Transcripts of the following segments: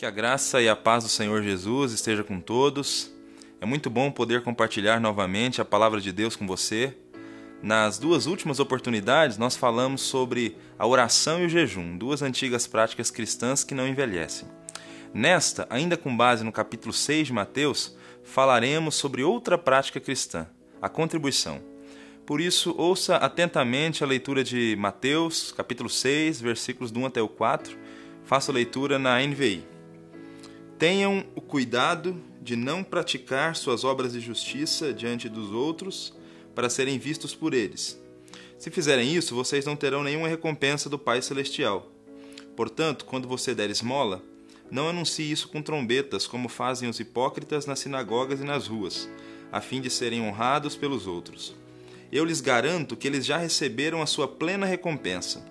Que a graça e a paz do Senhor Jesus esteja com todos. É muito bom poder compartilhar novamente a palavra de Deus com você. Nas duas últimas oportunidades, nós falamos sobre a oração e o jejum, duas antigas práticas cristãs que não envelhecem. Nesta, ainda com base no capítulo 6 de Mateus, falaremos sobre outra prática cristã, a contribuição. Por isso, ouça atentamente a leitura de Mateus, capítulo 6, versículos do 1 até o 4. Faça a leitura na NVI. Tenham o cuidado de não praticar suas obras de justiça diante dos outros para serem vistos por eles. Se fizerem isso, vocês não terão nenhuma recompensa do Pai Celestial. Portanto, quando você der esmola, não anuncie isso com trombetas, como fazem os hipócritas nas sinagogas e nas ruas, a fim de serem honrados pelos outros. Eu lhes garanto que eles já receberam a sua plena recompensa.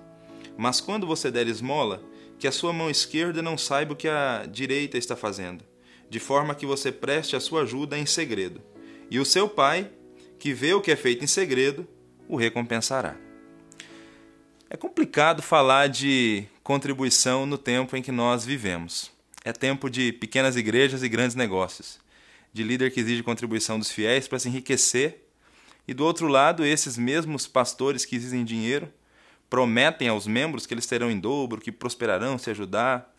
Mas quando você der esmola, que a sua mão esquerda não saiba o que a direita está fazendo, de forma que você preste a sua ajuda em segredo. E o seu Pai, que vê o que é feito em segredo, o recompensará. É complicado falar de contribuição no tempo em que nós vivemos. É tempo de pequenas igrejas e grandes negócios, de líder que exige contribuição dos fiéis para se enriquecer, e do outro lado, esses mesmos pastores que exigem dinheiro prometem aos membros que eles terão em dobro, que prosperarão se ajudar.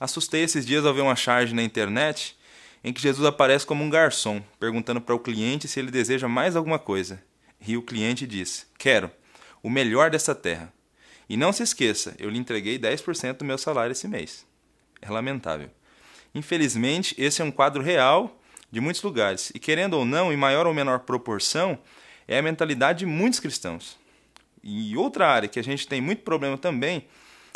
Assustei esses dias ao ver uma charge na internet em que Jesus aparece como um garçom, perguntando para o cliente se ele deseja mais alguma coisa. E o cliente diz: quero o melhor dessa terra. E não se esqueça, eu lhe entreguei 10% do meu salário esse mês. É lamentável. Infelizmente, esse é um quadro real de muitos lugares. E querendo ou não, em maior ou menor proporção, é a mentalidade de muitos cristãos. E outra área que a gente tem muito problema também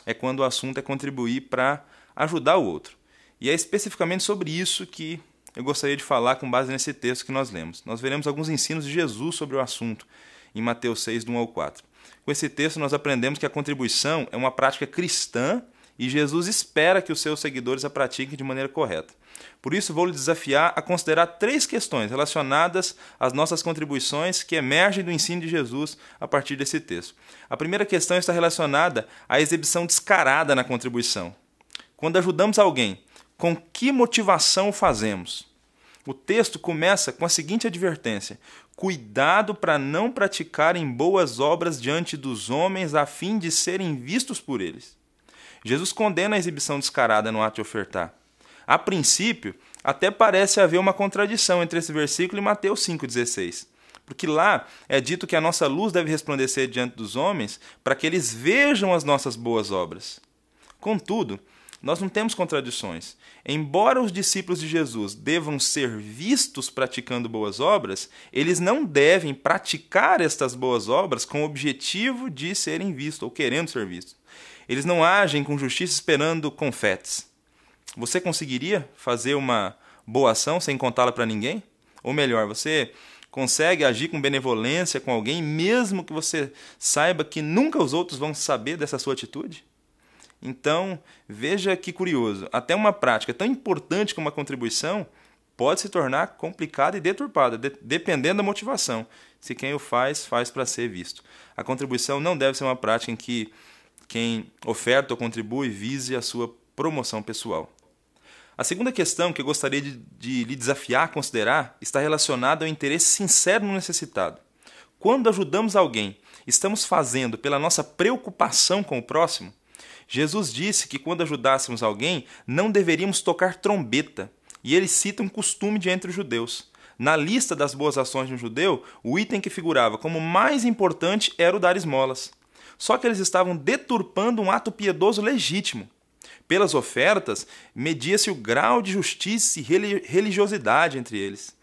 é quando o assunto é contribuir para ajudar o outro. E é especificamente sobre isso que eu gostaria de falar com base nesse texto que nós lemos. Nós veremos alguns ensinos de Jesus sobre o assunto em Mateus 6, do 1 ao 4. Com esse texto nós aprendemos que a contribuição é uma prática cristã e Jesus espera que os seus seguidores a pratiquem de maneira correta. Por isso, vou lhe desafiar a considerar 3 questões relacionadas às nossas contribuições que emergem do ensino de Jesus a partir desse texto. A primeira questão está relacionada à exibição descarada na contribuição. Quando ajudamos alguém, com que motivação o fazemos? O texto começa com a seguinte advertência: cuidado para não praticarem boas obras diante dos homens a fim de serem vistos por eles. Jesus condena a exibição descarada no ato de ofertar. A princípio, até parece haver uma contradição entre esse versículo e Mateus 5,16. Porque lá é dito que a nossa luz deve resplandecer diante dos homens para que eles vejam as nossas boas obras. Contudo, nós não temos contradições. Embora os discípulos de Jesus devam ser vistos praticando boas obras, eles não devem praticar estas boas obras com o objetivo de serem vistos ou querendo ser vistos. Eles não agem com justiça esperando confetes. Você conseguiria fazer uma boa ação sem contá-la para ninguém? Ou melhor, você consegue agir com benevolência com alguém, mesmo que você saiba que nunca os outros vão saber dessa sua atitude? Então, veja que curioso. Até uma prática tão importante como a contribuição pode se tornar complicada e deturpada, dependendo da motivação. Se quem o faz, faz para ser visto. A contribuição não deve ser uma prática em que quem oferta ou contribui vise a sua promoção pessoal. A segunda questão que eu gostaria de lhe desafiar a considerar está relacionada ao interesse sincero no necessitado. Quando ajudamos alguém, estamos fazendo pela nossa preocupação com o próximo? Jesus disse que quando ajudássemos alguém, não deveríamos tocar trombeta, e ele cita um costume de entre os judeus. Na lista das boas ações de um judeu, o item que figurava como mais importante era o dar esmolas. Só que eles estavam deturpando um ato piedoso legítimo. Pelas ofertas, media-se o grau de justiça e religiosidade entre eles.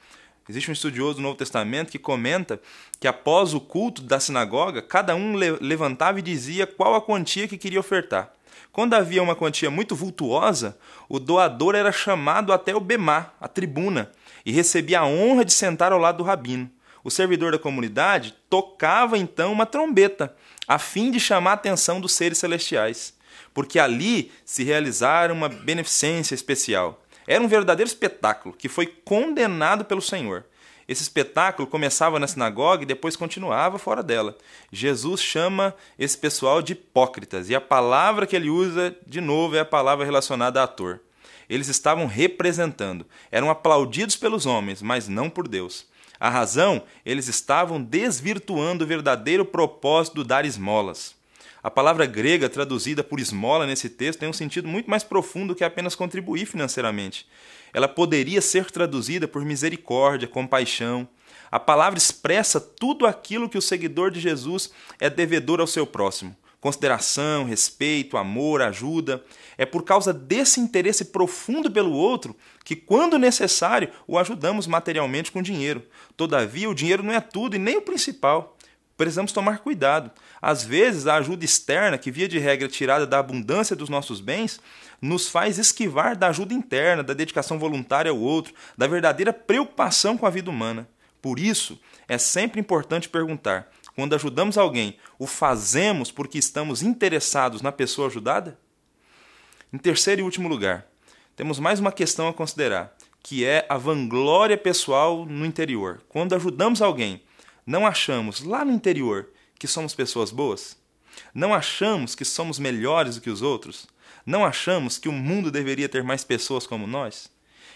Existe um estudioso do Novo Testamento que comenta que após o culto da sinagoga, cada um levantava e dizia qual a quantia que queria ofertar. Quando havia uma quantia muito vultuosa, o doador era chamado até o bemá, a tribuna, e recebia a honra de sentar ao lado do rabino. O servidor da comunidade tocava então uma trombeta, a fim de chamar a atenção dos seres celestiais, porque ali se realizara uma beneficência especial. Era um verdadeiro espetáculo que foi condenado pelo Senhor. Esse espetáculo começava na sinagoga e depois continuava fora dela. Jesus chama esse pessoal de hipócritas, e a palavra que ele usa, de novo, é a palavra relacionada a ator. Eles estavam representando. Eram aplaudidos pelos homens, mas não por Deus. A razão, eles estavam desvirtuando o verdadeiro propósito do dar esmolas. A palavra grega traduzida por esmola nesse texto tem um sentido muito mais profundo que apenas contribuir financeiramente. Ela poderia ser traduzida por misericórdia, compaixão. A palavra expressa tudo aquilo que o seguidor de Jesus é devedor ao seu próximo. Consideração, respeito, amor, ajuda. É por causa desse interesse profundo pelo outro que, quando necessário, o ajudamos materialmente com dinheiro. Todavia, o dinheiro não é tudo e nem o principal. Precisamos tomar cuidado. Às vezes, a ajuda externa, que via de regra é tirada da abundância dos nossos bens, nos faz esquivar da ajuda interna, da dedicação voluntária ao outro, da verdadeira preocupação com a vida humana. Por isso, é sempre importante perguntar: quando ajudamos alguém, o fazemos porque estamos interessados na pessoa ajudada? Em terceiro e último lugar, temos mais uma questão a considerar, que é a vanglória pessoal no interior. Quando ajudamos alguém, não achamos lá no interior que somos pessoas boas? Não achamos que somos melhores do que os outros? Não achamos que o mundo deveria ter mais pessoas como nós?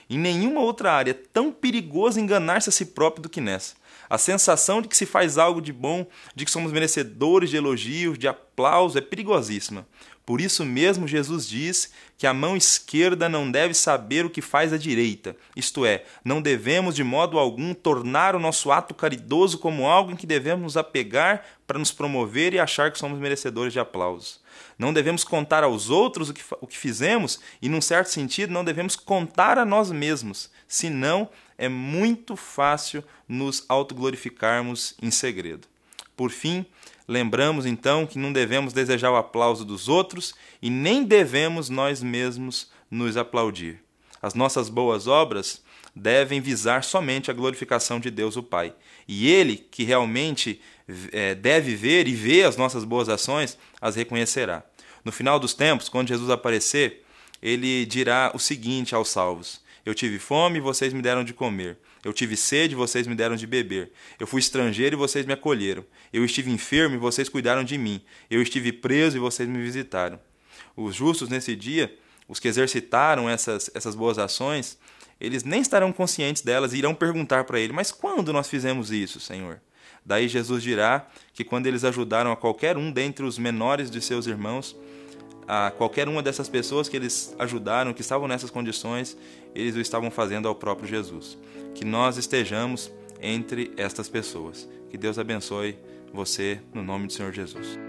Em nenhuma outra área é tão perigoso enganar-se a si próprio do que nessa. A sensação de que se faz algo de bom, de que somos merecedores de elogios, de aplauso, é perigosíssima. Por isso mesmo Jesus diz que a mão esquerda não deve saber o que faz a direita. Isto é, não devemos de modo algum tornar o nosso ato caridoso como algo em que devemos nos apegar para nos promover e achar que somos merecedores de aplausos. Não devemos contar aos outros o que fizemos e, num certo sentido, não devemos contar a nós mesmos. Senão, é muito fácil nos autoglorificarmos em segredo. Por fim, lembramos então que não devemos desejar o aplauso dos outros e nem devemos nós mesmos nos aplaudir. As nossas boas obras devem visar somente a glorificação de Deus o Pai. E Ele, que realmente deve ver e vê as nossas boas ações, as reconhecerá. No final dos tempos, quando Jesus aparecer, Ele dirá o seguinte aos salvos: eu tive fome e vocês me deram de comer. Eu tive sede e vocês me deram de beber. Eu fui estrangeiro e vocês me acolheram. Eu estive enfermo e vocês cuidaram de mim. Eu estive preso e vocês me visitaram. Os justos nesse dia, os que exercitaram essas boas ações, eles nem estarão conscientes delas e irão perguntar para ele: mas quando nós fizemos isso, Senhor? Daí Jesus dirá que quando eles ajudaram a qualquer um dentre os menores de seus irmãos, a qualquer uma dessas pessoas que eles ajudaram, que estavam nessas condições, eles o estavam fazendo ao próprio Jesus. Que nós estejamos entre estas pessoas. Que Deus abençoe você no nome do Senhor Jesus.